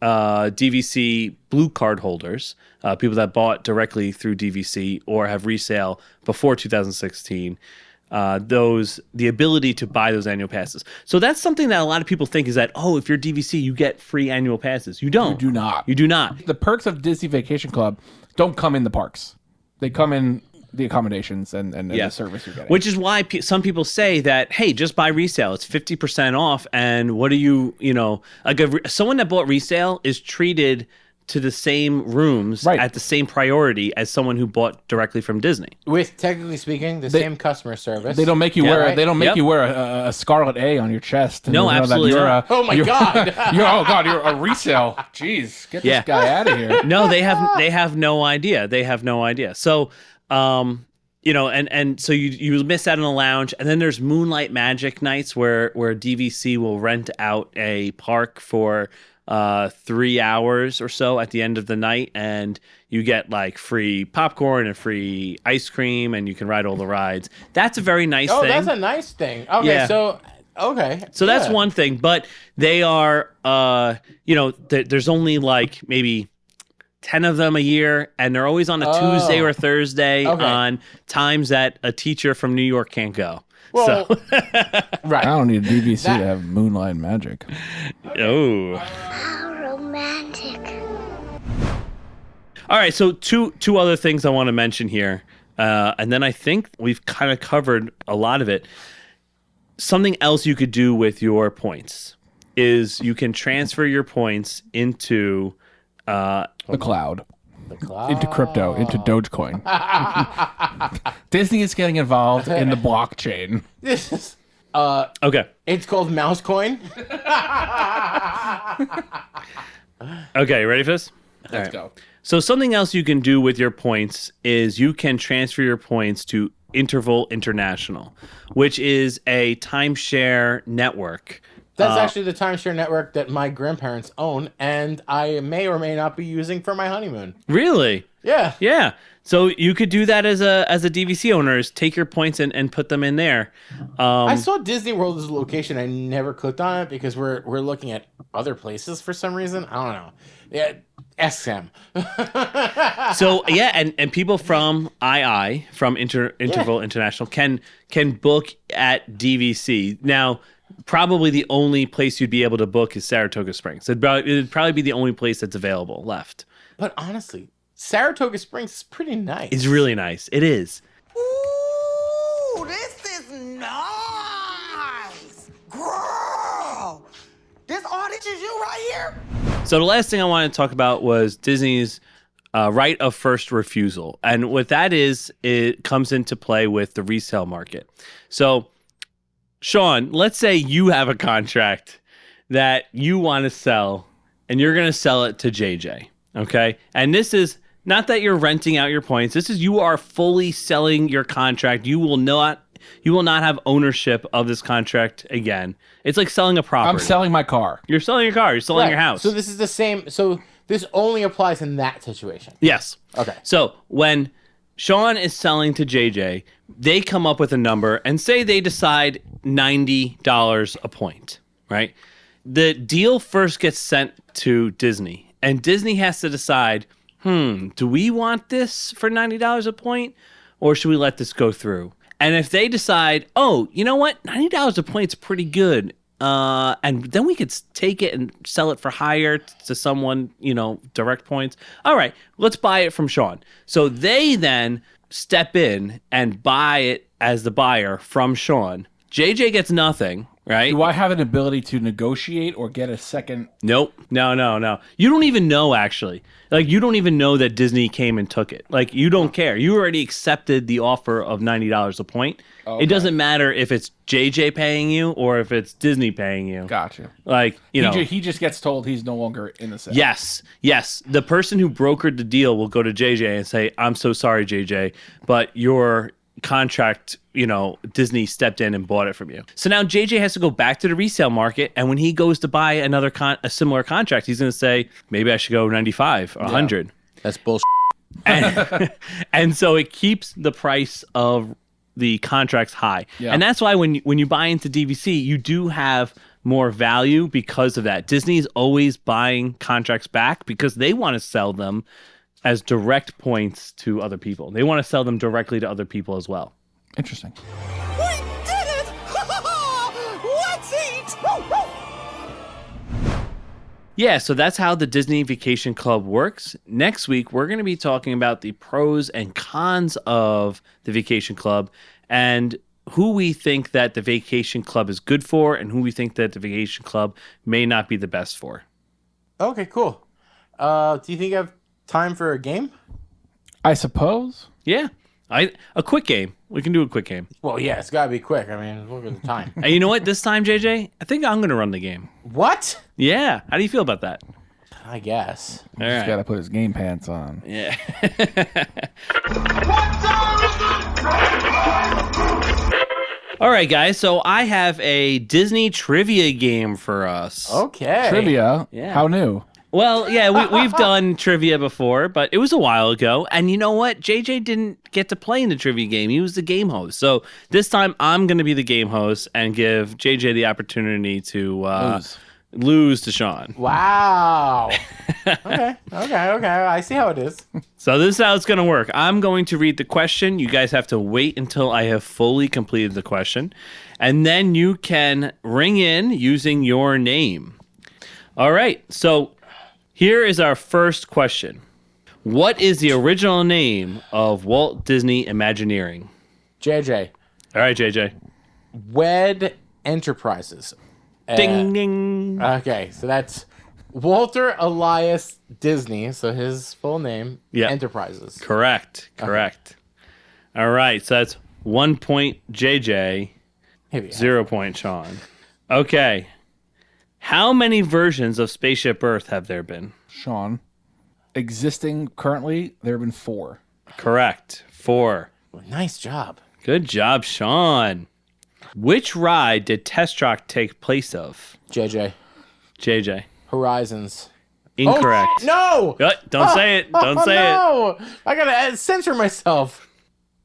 Speaker 1: DVC blue card holders, people that bought directly through DVC or have resale before 2016, the ability to buy those annual passes. So that's something that a lot of people think is that, oh, if you're DVC, you get free annual passes. You don't.
Speaker 2: You do not.
Speaker 1: You do not.
Speaker 2: The perks of Disney Vacation Club don't come in the parks. They come in the accommodations and the service you're getting.
Speaker 1: Which is why some people say that, hey, just buy resale. It's 50% off. And what are someone that bought resale is treated to the same rooms at the same priority as someone who bought directly from Disney.
Speaker 3: With, technically speaking, the same customer service.
Speaker 2: They don't make you wear. Right? They don't make you wear a scarlet A on your chest.
Speaker 1: No, absolutely not.
Speaker 3: Oh my God!
Speaker 2: You're a resale. Jeez, get this guy out of here.
Speaker 1: No, they have no idea. They have no idea. So, and so you miss out on the lounge, and then there's Moonlight Magic nights where DVC will rent out a park for 3 hours or so at the end of the night, and you get like free popcorn and free ice cream, and you can ride all the rides. That's a very nice thing.
Speaker 3: Oh, that's a nice thing. Okay,
Speaker 1: yeah.
Speaker 3: So
Speaker 1: that's one thing, but they are, there's only like maybe 10 of them a year, and they're always on a Tuesday or Thursday on times that a teacher from New York can't go.
Speaker 3: Well,
Speaker 2: right. I don't need a DVC to have Moonlight Magic.
Speaker 1: Oh.
Speaker 6: How romantic.
Speaker 1: All right, so two other things I want to mention here, and then I think we've kind of covered a lot of it. Something else you could do with your points is you can transfer your points into
Speaker 2: the cloud.
Speaker 3: The cloud.
Speaker 2: Into crypto, into Dogecoin. Disney is getting involved in the blockchain.
Speaker 3: This is
Speaker 1: okay.
Speaker 3: It's called Mouse Coin.
Speaker 1: Okay, you ready for this?
Speaker 2: Let's go.
Speaker 1: So something else you can do with your points is you can transfer your points to Interval International, which is a timeshare network.
Speaker 3: That's actually the timeshare network that my grandparents own, and I may or may not be using for my honeymoon.
Speaker 1: Really?
Speaker 3: Yeah.
Speaker 1: Yeah. So you could do that as a DVC owner, is take your points and put them in there.
Speaker 3: I saw Disney World as a location. I never clicked on it because we're looking at other places for some reason. I don't know. Yeah, SM.
Speaker 1: So yeah, and people from from Interval International can book at DVC. Now, probably the only place you'd be able to book is Saratoga Springs. It'd probably be the only place that's available left.
Speaker 3: But honestly, Saratoga Springs is pretty nice.
Speaker 1: It's really nice. It is.
Speaker 7: Ooh, this is nice. Girl, this audience is you right here?
Speaker 1: So the last thing I wanted to talk about was Disney's right of first refusal. And what that is, it comes into play with the resale market. So, Sean, let's say you have a contract that you want to sell, and you're going to sell it to JJ, okay? And this is not that you're renting out your points. This is you are fully selling your contract. You will not have ownership of this contract again. It's like selling a property.
Speaker 2: I'm selling my car.
Speaker 1: You're selling your car. You're selling your house.
Speaker 3: So this is the same. So this only applies in that situation.
Speaker 1: Yes.
Speaker 3: Okay.
Speaker 1: So when Sean is selling to JJ, they come up with a number and say they decide $90 a point, right? The deal first gets sent to Disney, and Disney has to decide, do we want this for $90 a point, or should we let this go through? And if they decide, oh, you know what, $90 a point's pretty good, and then we could take it and sell it for higher to someone, direct points. All right, let's buy it from Sean. So they then step in and buy it as the buyer from Sean. JJ gets nothing, right?
Speaker 2: Do I have an ability to negotiate or get a second?
Speaker 1: Nope. No. You don't even know, actually. Like, you don't even know that Disney came and took it. Like, you don't care. You already accepted the offer of $90 a point.
Speaker 2: Okay.
Speaker 1: It doesn't matter if it's JJ paying you or if it's Disney paying you.
Speaker 2: Gotcha.
Speaker 1: Like, you know.
Speaker 2: He just gets told he's no longer in the sale.
Speaker 1: Yes. The person who brokered the deal will go to JJ and say, I'm so sorry, JJ, but your contract, Disney stepped in and bought it from you. So now JJ has to go back to the resale market, and when he goes to buy a similar contract, he's going to say, maybe I should go 95 or 100.
Speaker 3: That's bullshit.
Speaker 1: And so it keeps the price of the contracts high.
Speaker 2: Yeah.
Speaker 1: And that's why when you buy into DVC, you do have more value because of that. Disney's always buying contracts back because they want to sell them as direct points to other people. They want to sell them directly to other people as well.
Speaker 2: Interesting.
Speaker 7: We did it! Let's eat!
Speaker 1: Yeah, so that's how the Disney Vacation Club works. Next week, we're going to be talking about the pros and cons of the Vacation Club and who we think that the Vacation Club is good for and who we think that the Vacation Club may not be the best for.
Speaker 3: Okay, cool. Do you think you have time for a game?
Speaker 2: I suppose.
Speaker 1: Yeah, a quick game. We can do a quick game.
Speaker 3: Well, yeah, it's got to be quick. I mean, look at the time.
Speaker 1: And you know what? This time, JJ, I think I'm going to run the game.
Speaker 3: What?
Speaker 1: Yeah. How do you feel about that?
Speaker 3: I guess.
Speaker 1: All
Speaker 2: He's
Speaker 1: right.
Speaker 2: got to put his game pants on.
Speaker 1: Yeah. All right, guys. So I have a Disney trivia game for us.
Speaker 3: Okay.
Speaker 2: Trivia?
Speaker 1: Yeah.
Speaker 2: How new?
Speaker 1: Well, yeah, we've done trivia before, but it was a while ago. And you know what? JJ didn't get to play in the trivia game. He was the game host. So this time I'm going to be the game host and give JJ the opportunity to lose to Sean.
Speaker 3: Wow. Okay. I see how it is.
Speaker 1: So this is how it's going to work. I'm going to read the question. You guys have to wait until I have fully completed the question. And then you can ring in using your name. All right. So here is our first question. What is the original name of Walt Disney Imagineering?
Speaker 3: JJ.
Speaker 1: All right, JJ.
Speaker 3: WED Enterprises.
Speaker 1: Ding, ding.
Speaker 3: Okay, so that's Walter Elias Disney. So his full name,
Speaker 1: Yeah.
Speaker 3: Enterprises.
Speaker 1: Correct. All right. So that's 1 point, JJ.
Speaker 3: Here we go.
Speaker 1: 0 point, Sean. Okay. How many versions of Spaceship Earth have there been?
Speaker 2: Sean. Existing currently, there have been 4.
Speaker 1: Correct. 4.
Speaker 3: Nice job.
Speaker 1: Good job, Sean. Which ride did Test Rock take place of?
Speaker 3: JJ.
Speaker 1: JJ.
Speaker 3: Horizons.
Speaker 1: Incorrect.
Speaker 3: Oh, no!
Speaker 1: Don't say it. Don't say it.
Speaker 3: No! I gotta censor myself.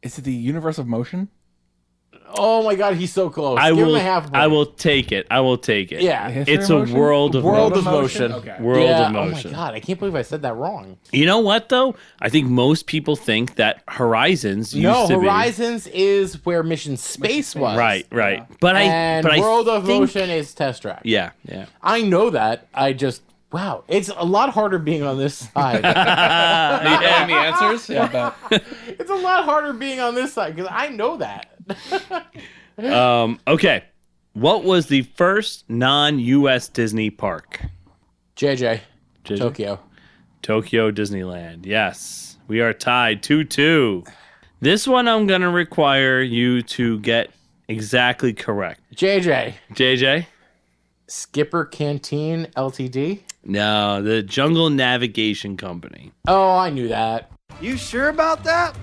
Speaker 2: Is it the Universe of Motion?
Speaker 3: Oh my god, he's so close.
Speaker 1: I
Speaker 3: Give
Speaker 1: will.
Speaker 3: him a half point.
Speaker 1: I will take it.
Speaker 3: Yeah.
Speaker 2: History
Speaker 1: It's
Speaker 2: of
Speaker 1: a
Speaker 2: Motion?
Speaker 1: world of
Speaker 3: World
Speaker 1: motion.
Speaker 3: of Motion.
Speaker 2: Okay.
Speaker 1: World
Speaker 3: Yeah.
Speaker 1: of motion.
Speaker 3: Oh my god, I can't believe I said that wrong.
Speaker 1: You know what though? I think most people think that Horizons used
Speaker 3: No,
Speaker 1: to be.
Speaker 3: Horizons is where Mission Space was.
Speaker 1: Right. But
Speaker 3: And
Speaker 1: I
Speaker 3: World of
Speaker 1: think-
Speaker 3: Motion is Test Track.
Speaker 1: Yeah.
Speaker 3: I know that. Wow, it's a lot harder being on this side.
Speaker 2: Any answers? Yeah,
Speaker 3: It's a lot harder being on this side because I know that.
Speaker 1: Okay. What was the first non-U.S. Disney park?
Speaker 3: JJ.
Speaker 1: JJ? Tokyo Disneyland. Yes. We are tied 2-2. This one I'm going to require you to get exactly correct.
Speaker 3: JJ.
Speaker 1: JJ?
Speaker 3: Skipper Canteen Ltd.
Speaker 1: No, the Jungle Navigation Company.
Speaker 3: Oh, I knew that.
Speaker 7: You sure about that?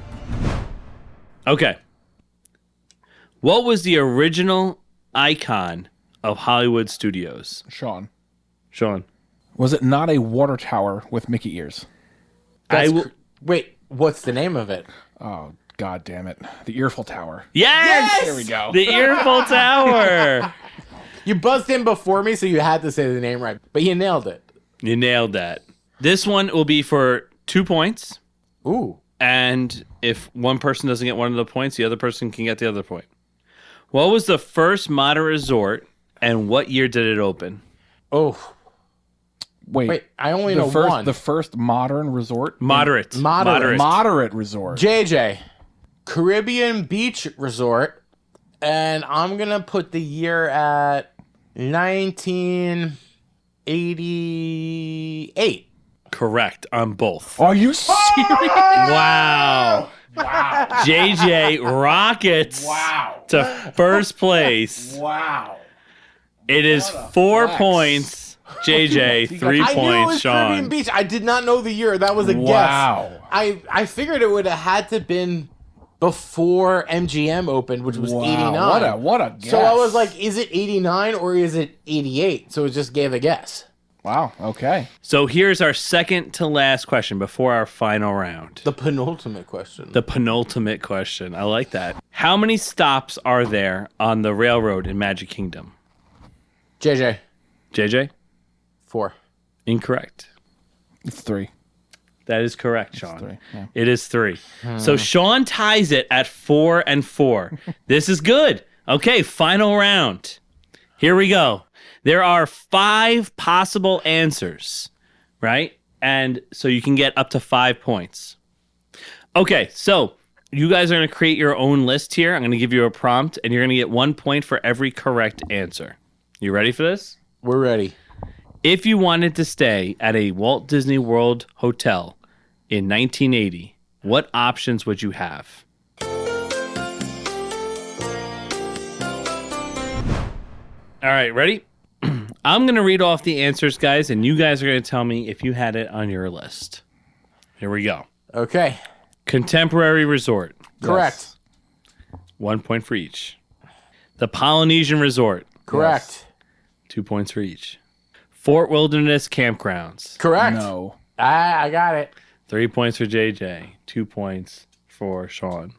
Speaker 1: Okay. What was the original icon of Hollywood Studios?
Speaker 2: Sean.
Speaker 1: Was
Speaker 2: it not a water tower with Mickey ears?
Speaker 3: Wait, what's the name of it?
Speaker 2: Oh, god damn it. The Earful Tower.
Speaker 1: Yes!
Speaker 2: There we go.
Speaker 1: The Earful Tower.
Speaker 3: You buzzed in before me, so you had to say the name right, but you nailed it.
Speaker 1: You nailed that. This one will be for 2 points.
Speaker 3: Ooh.
Speaker 1: And if one person doesn't get one of the points, the other person can get the other point. What was the first modern resort and what year did it open?
Speaker 3: Oh.
Speaker 2: Wait,
Speaker 3: I only know one.
Speaker 2: The first modern resort?
Speaker 1: Moderate
Speaker 2: Moderate resort.
Speaker 3: JJ. Caribbean Beach Resort And I'm going to put the year at 1988.
Speaker 1: Correct on both.
Speaker 2: Are you serious?
Speaker 1: Wow. JJ rockets to first place.
Speaker 2: Wow.
Speaker 1: It is 4 points. JJ, 3
Speaker 3: I knew it
Speaker 1: points,
Speaker 3: was Caribbean
Speaker 1: Sean.
Speaker 3: Beach. I did not know the year. That was a
Speaker 2: Wow.
Speaker 3: guess. I figured it would have had to been before MGM opened, which was 89.
Speaker 2: What a guess.
Speaker 3: So I was like, is it 89 or is it 88? So it just gave a guess.
Speaker 2: wow, okay.
Speaker 1: So here's our second to last question before our final round.
Speaker 3: The penultimate question.
Speaker 1: The penultimate question. I like that. How many stops are there on the railroad in Magic Kingdom?
Speaker 3: JJ.
Speaker 1: JJ?
Speaker 3: 4.
Speaker 1: Incorrect.
Speaker 2: It's 3.
Speaker 1: That is correct, Sean.
Speaker 2: 3, yeah.
Speaker 1: It is 3. So Sean ties it at 4 and 4. This is good. Okay, final round. Here we go. There are 5 possible answers, right? And so you can get up to 5 points. Okay, so you guys are going to create your own list here. I'm going to give you a prompt, and you're going to get 1 point for every correct answer. You ready for this?
Speaker 3: We're ready.
Speaker 1: If you wanted to stay at a Walt Disney World hotel in 1980, what options would you have? All right, ready? I'm going to read off the answers, guys, and you guys are going to tell me if you had it on your list. Here we go.
Speaker 3: Okay.
Speaker 1: Contemporary Resort,
Speaker 3: Correct.
Speaker 1: 1 point for each. The Polynesian Resort,
Speaker 3: Correct.
Speaker 1: 2 points for each. Fort Wilderness Campgrounds,
Speaker 3: Correct.
Speaker 2: No.
Speaker 3: I got it.
Speaker 1: 3 points for JJ, 2 points for Sean.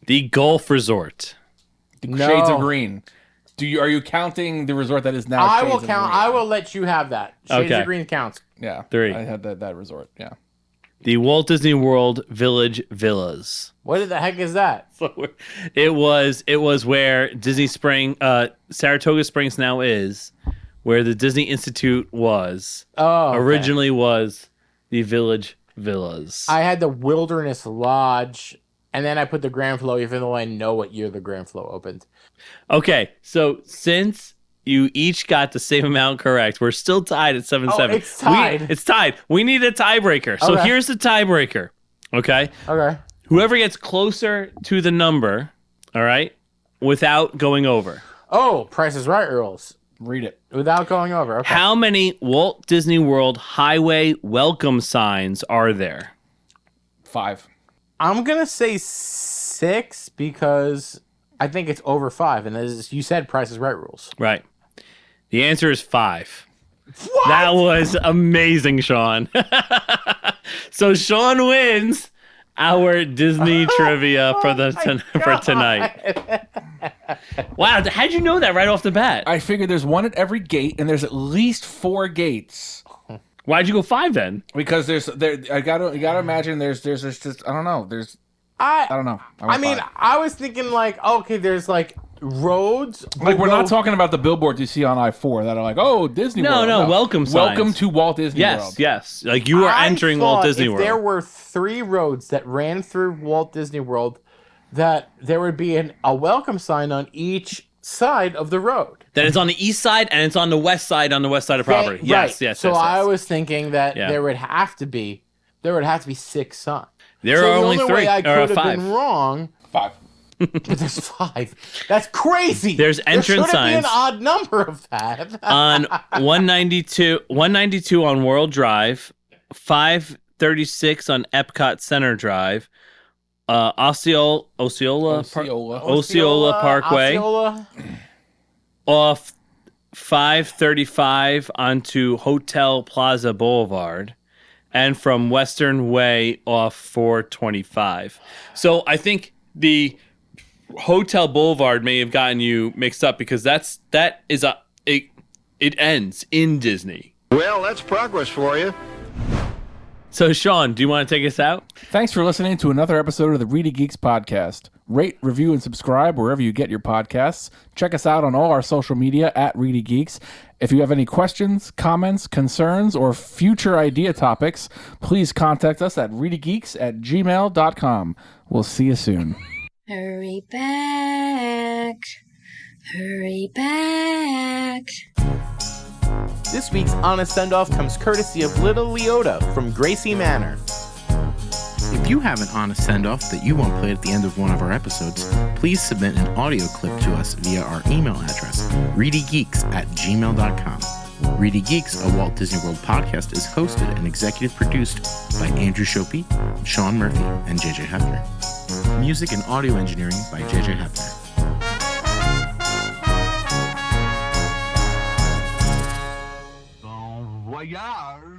Speaker 1: The Gulf Resort,
Speaker 3: No.
Speaker 2: Shades of Green. Are you counting the resort that is now
Speaker 3: I
Speaker 2: Shades
Speaker 3: will
Speaker 2: of
Speaker 3: count.
Speaker 2: Green?
Speaker 3: I will let you have that. Shades
Speaker 1: Okay.
Speaker 3: of Green counts.
Speaker 2: Yeah.
Speaker 1: 3.
Speaker 2: I had that resort, yeah.
Speaker 1: The Walt Disney World Village Villas.
Speaker 3: What the heck is that?
Speaker 1: It was where Saratoga Springs now is, where the Disney Institute was.
Speaker 3: Oh, okay.
Speaker 1: Originally was the Village Villas.
Speaker 3: I had the Wilderness Lodge, and then I put the Grand Flow, even though I know what year the Grand Flow opened.
Speaker 1: Okay, so since you each got the same amount correct, we're still tied at 7-7.
Speaker 3: Oh, it's tied.
Speaker 1: It's tied. We need a tiebreaker. So
Speaker 3: Okay.
Speaker 1: here's the tiebreaker. Okay?
Speaker 3: Okay.
Speaker 1: Whoever gets closer to the number, all right, without going over.
Speaker 3: Oh, Price is Right rules.
Speaker 2: Read it.
Speaker 3: Without going over. Okay.
Speaker 1: How many Walt Disney World highway welcome signs are there?
Speaker 2: 5.
Speaker 3: I'm going to say 6 because I think it's over 5. And as you said, Price is Right rules.
Speaker 1: Right. The answer is 5.
Speaker 3: What?
Speaker 1: That was amazing, Sean. So Sean wins our Disney trivia for for tonight. Wow, how'd you know that right off the bat?
Speaker 2: I figured there's one at every gate, and there's at least 4 gates.
Speaker 1: Why'd you go 5 then?
Speaker 2: Because you gotta imagine there's just I don't know. I don't know.
Speaker 3: I mean,
Speaker 2: 5.
Speaker 3: I was thinking like, okay, there's like roads.
Speaker 2: Like we're not talking about the billboards you see on I-4 that are like, oh, Disney World.
Speaker 1: No, welcome signs.
Speaker 2: Welcome to Walt Disney World.
Speaker 1: Yes. Like you are entering Walt Disney World.
Speaker 3: If there were 3 roads that ran through Walt Disney World, that there would be a welcome sign on each side of the road.
Speaker 1: That it's on the east side and it's on the west side of property. Yes,
Speaker 3: Right.
Speaker 1: yes.
Speaker 3: So
Speaker 1: yes,
Speaker 3: I
Speaker 1: yes.
Speaker 3: was thinking that
Speaker 1: Yeah.
Speaker 3: there would have to be 6 signs.
Speaker 1: There
Speaker 3: So
Speaker 1: are
Speaker 3: the
Speaker 1: only 3
Speaker 3: way I
Speaker 1: or
Speaker 3: could have
Speaker 1: 5.
Speaker 3: been wrong.
Speaker 2: 5.
Speaker 3: But there's 5. That's crazy.
Speaker 1: There's entrance
Speaker 3: there shouldn't be
Speaker 1: signs.
Speaker 3: an odd number of that.
Speaker 1: On 192 on World Drive, 536 on Epcot Center Drive, Osceola Parkway,
Speaker 3: Osceola.
Speaker 1: off 535 onto Hotel Plaza Boulevard, and from Western Way off 425. So I think the Hotel Boulevard may have gotten you mixed up because it ends in Disney.
Speaker 5: Well, that's progress for you.
Speaker 1: So Sean, do you want to take us out?
Speaker 2: Thanks for listening to another episode of the ReedyGeeks podcast. Rate, review, and subscribe wherever you get your podcasts. Check us out on all our social media at ReedyGeeks. If you have any questions, comments, concerns, or future idea topics, please contact us at ReedyGeeks@gmail.com. We'll see you soon.
Speaker 6: Hurry back. Hurry back.
Speaker 3: This week's Honest Send-Off comes courtesy of Little Leota from Gracie Manor. If you have an honest send-off that you want played at the end of one of our episodes, please submit an audio clip to us via our email address, ReedyGeeks@gmail.com. ReedyGeeks, a Walt Disney World podcast, is hosted and executive produced by Andrew Shopey, Sean Murphy, and JJ Hefner. Music and audio engineering by JJ Hefner.
Speaker 5: Bon voyage.